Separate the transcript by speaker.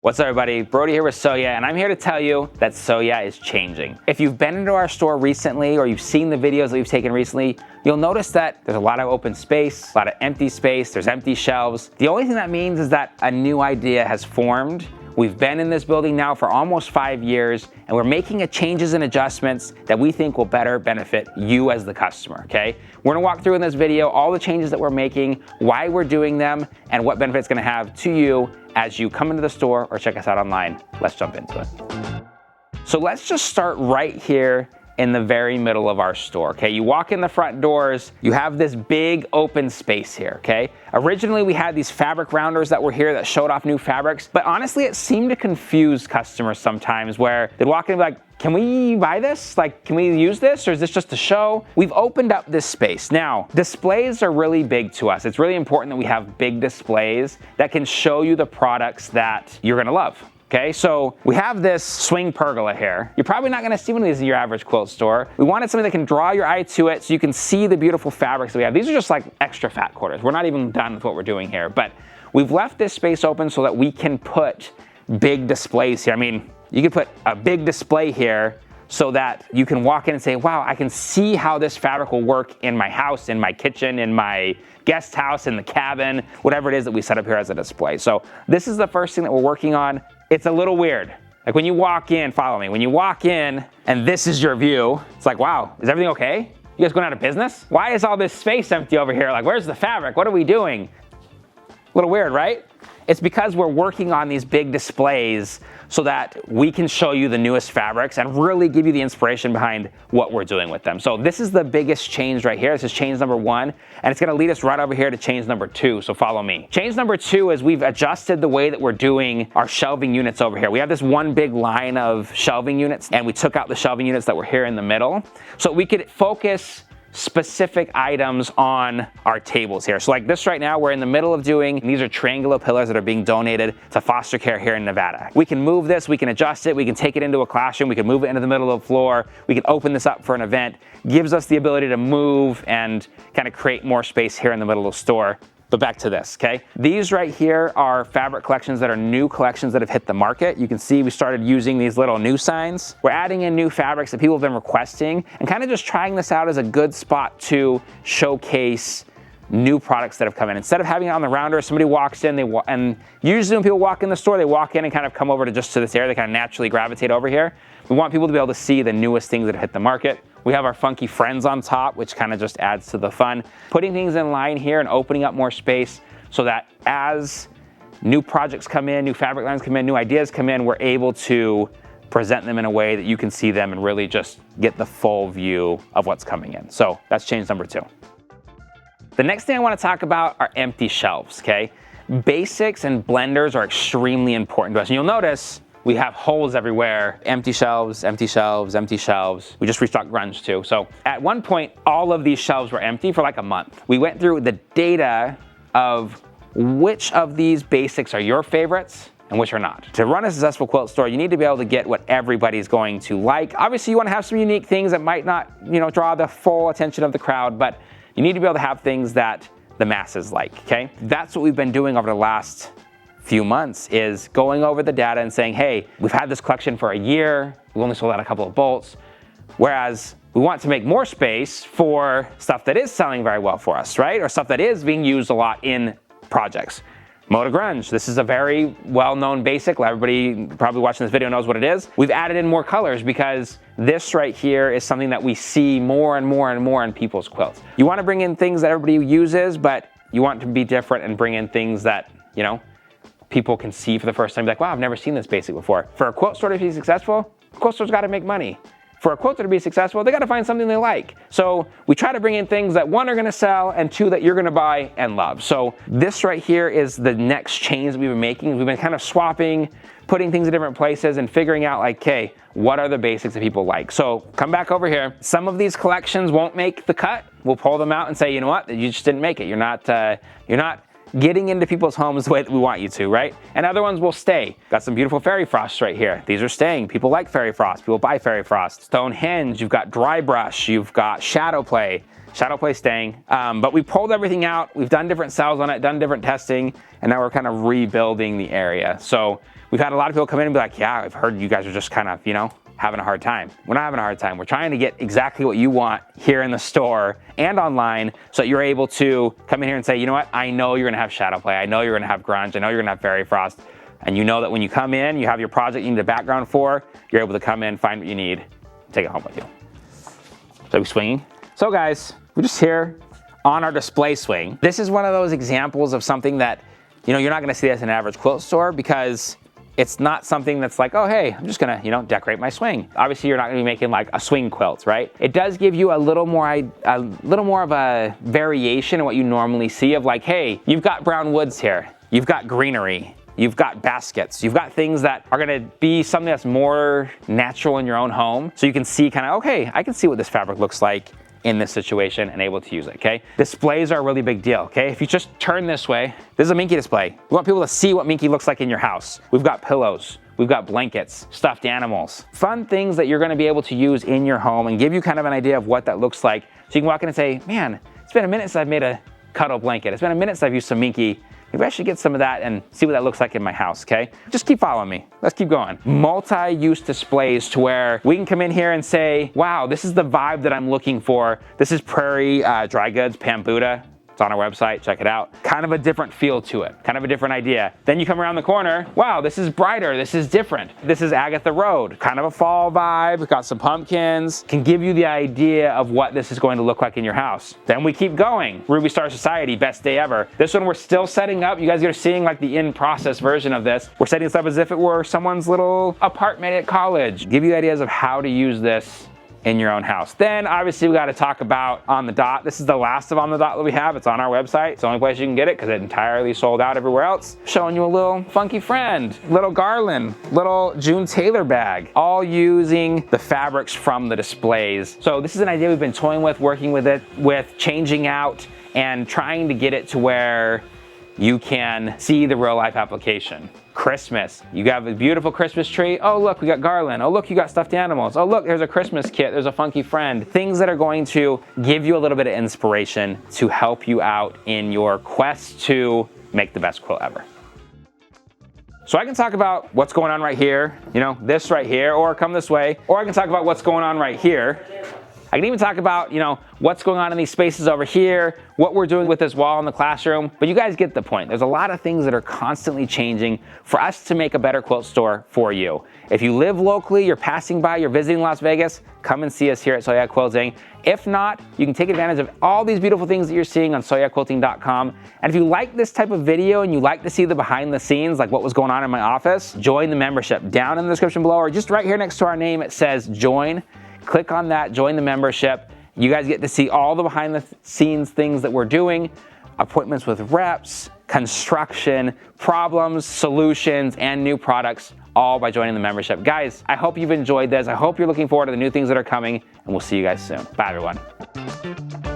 Speaker 1: What's up, everybody? Brody here with Soya, and I'm here to tell you that Soya is changing. If you've been into our store recently or you've seen the videos that we've taken recently, you'll notice that there's a lot of open space, a lot of empty space, there's empty shelves. The only thing that means is that a new idea has formed. We've been in this building now for almost 5 years, and we're making changes and adjustments that we think will better benefit you as the customer, okay? We're gonna walk through in this video all the changes that we're making, why we're doing them, and what benefit it's gonna have to you as you come into the store or check us out online. Let's jump into it. So let's just start right here in the very middle of our store, okay? You walk in the front doors, you have this big open space here, okay? Originally, we had these fabric rounders that were here that showed off new fabrics, but honestly, it seemed to confuse customers sometimes where they'd walk in and be like, can we buy this? Like, can we use this? Or is this just a show? We've opened up this space. Now, displays are really big to us. It's really important that we have big displays that can show you the products that you're gonna love. Okay, so we have this swing pergola here. You're probably not gonna see one of these in your average quilt store. We wanted something that can draw your eye to it so you can see the beautiful fabrics that we have. These are just like extra fat quarters. We're not even done with what we're doing here, but we've left this space open so that we can put big displays here. I mean, you can put a big display here so that you can walk in and say, wow, I can see how this fabric will work in my house, in my kitchen, in my guest house, in the cabin, whatever it is that we set up here as a display. So this is the first thing that we're working on. It's a little weird. Like when you walk in, follow me, when you walk in and this is your view, it's like, wow, is everything okay? You guys going out of business? Why is all this space empty over here? Like, where's the fabric? What are we doing? A little weird, right? It's because we're working on these big displays so that we can show you the newest fabrics and really give you the inspiration behind what we're doing with them. So this is the biggest change right here. This is change number 1, and it's gonna lead us right over here to change number 2, so follow me. Change number 2 is we've adjusted the way that we're doing our shelving units over here. We have this one big line of shelving units, and we took out the shelving units that were here in the middle, so we could focus specific items on our tables here. So like this right now, we're in the middle of doing, these are triangular pillars that are being donated to foster care here in Nevada. We can move this, we can adjust it, we can take it into a classroom, we can move it into the middle of the floor, we can open this up for an event. Gives us the ability to move and kind of create more space here in the middle of the store. But back to this, okay? These right here are fabric collections that are new collections that have hit the market. You can see we started using these little new signs. We're adding in new fabrics that people have been requesting and kind of just trying this out as a good spot to showcase new products that have come in. Instead of having it on the rounder, somebody walks in, and usually when people walk in the store, they walk in and kind of come over to just to this area, they kind of naturally gravitate over here. We want people to be able to see the newest things that have hit the market. We have our funky friends on top, which kind of just adds to the fun. Putting things in line here and opening up more space so that as new projects come in, new fabric lines come in, new ideas come in, we're able to present them in a way that you can see them and really just get the full view of what's coming in. So that's change number 2. The next thing I want to talk about are empty shelves, okay? Basics and blenders are extremely important to us. And you'll notice we have holes everywhere, empty shelves, empty shelves, empty shelves. We just restocked grunge too. So at one point, all of these shelves were empty for like a month. We went through the data of which of these basics are your favorites and which are not. To run a successful quilt store, you need to be able to get what everybody's going to like. Obviously, you want to have some unique things that might not, draw the full attention of the crowd, but you need to be able to have things that the masses like, okay? That's what we've been doing over the last few months, is going over the data and saying, hey, we've had this collection for a year, we only sold out a couple of bolts, whereas we want to make more space for stuff that is selling very well for us, right? Or stuff that is being used a lot in projects. Motor grunge, this is a very well-known basic. Everybody probably watching this video knows what it is. We've added in more colors because this right here is something that we see more and more and more in people's quilts. You want to bring in things that everybody uses, but you want to be different and bring in things that, people can see for the first time, like, wow, I've never seen this basic before. For a quilt store to be successful, a quilt store's got to make money. For a quilter to be successful, they got to find something they like. So we try to bring in things that 1 are going to sell and 2 that you're going to buy and love. So this right here is the next change that we've been making. We've been kind of swapping, putting things in different places and figuring out like, okay, what are the basics that people like? So come back over here. Some of these collections won't make the cut. We'll pull them out and say, you know what, you just didn't make it. You're not getting into people's homes the way that we want you to, right? And other ones will stay. Got some beautiful fairy frosts right here. These are staying. People like fairy frost. People buy fairy frost. Stonehenge, you've got dry brush, you've got shadow play. Shadow play staying. But we pulled everything out. We've done different cells on it, done different testing, and now we're kind of rebuilding the area. So We've had a lot of people come in and be like, yeah, I've heard you guys are just kind of, you know, having a hard time. We're not having a hard time. We're trying to get exactly what you want here in the store and online so that you're able to come in here and say, you know what, I know you're gonna have shadow play. I know you're gonna have grunge. I know you're gonna have fairy frost. And you know that when you come in, you have your project you need a background for, you're able to come in, find what you need, take it home with you. So we swinging. So guys, we're just here on our display swing. This is one of those examples of something that, you know, you're not gonna see this in an average quilt store because it's not something that's like, oh, hey, I'm just gonna, you know, decorate my swing. Obviously, you're not gonna be making like a swing quilt, right? It does give you a little more of a variation in what you normally see of like, hey, you've got brown woods here. You've got greenery. You've got baskets. You've got things that are gonna be something that's more natural in your own home. So you can see kind of, okay, I can see what this fabric looks like in this situation and able to use it, okay? Displays are a really big deal, okay? If you just turn this way, this is a Minky display. We want people to see what Minky looks like in your house. We've got pillows, we've got blankets, stuffed animals, fun things that you're gonna be able to use in your home and give you kind of an idea of what that looks like. So you can walk in and say, man, it's been a minute since I've made a cuddle blanket. It's been a minute since I've used some Minky. Maybe I should get some of that and see what that looks like in my house, okay? Just keep following me. Let's keep going. Multi-use displays to where we can come in here and say, wow, this is the vibe that I'm looking for. This is Prairie Dry Goods, Pam Buddha. It's on our website, check it out. Kind of a different feel to it, kind of a different idea. Then you come around the corner, wow, this is brighter, this is different. This is Agatha Road, kind of a fall vibe, got some pumpkins, can give you the idea of what this is going to look like in your house. Then we keep going. Ruby Star Society, best day ever. This one we're still setting up. You guys are seeing like the in-process version of this. We're setting this up as if it were someone's little apartment at college. Give you ideas of how to use this in your own house. Then obviously we got to talk about On the Dot. This is the last of On the Dot that we have. It's on our website. It's the only place you can get it because it entirely sold out everywhere else. Showing you a little funky friend, little garland, little June Taylor bag, all using the fabrics from the displays. So this is an idea we've been toying with, working with it, with changing out and trying to get it to where you can see the real life application. Christmas, you have a beautiful Christmas tree. Oh, look, we got garland. Oh, look, you got stuffed animals. Oh, look, there's a Christmas kit. There's a funky friend. Things that are going to give you a little bit of inspiration to help you out in your quest to make the best quilt ever. So I can talk about what's going on right here, you know, this right here, or come this way, or I can talk about what's going on right here. I can even talk about, you know, what's going on in these spaces over here, what we're doing with this wall in the classroom, but you guys get the point. There's a lot of things that are constantly changing for us to make a better quilt store for you. If you live locally, you're passing by, you're visiting Las Vegas, come and see us here at So Yeah Quilting. If not, you can take advantage of all these beautiful things that you're seeing on soyaquilting.com. And if you like this type of video and you like to see the behind the scenes, like what was going on in my office, join the membership. Down in the description below, or just right here next to our name, it says join. Click on that, join the membership. You guys get to see all the behind the scenes things that we're doing, appointments with reps, construction, problems, solutions, and new products, all by joining the membership. Guys, I hope you've enjoyed this. I hope you're looking forward to the new things that are coming, and we'll see you guys soon. Bye, everyone.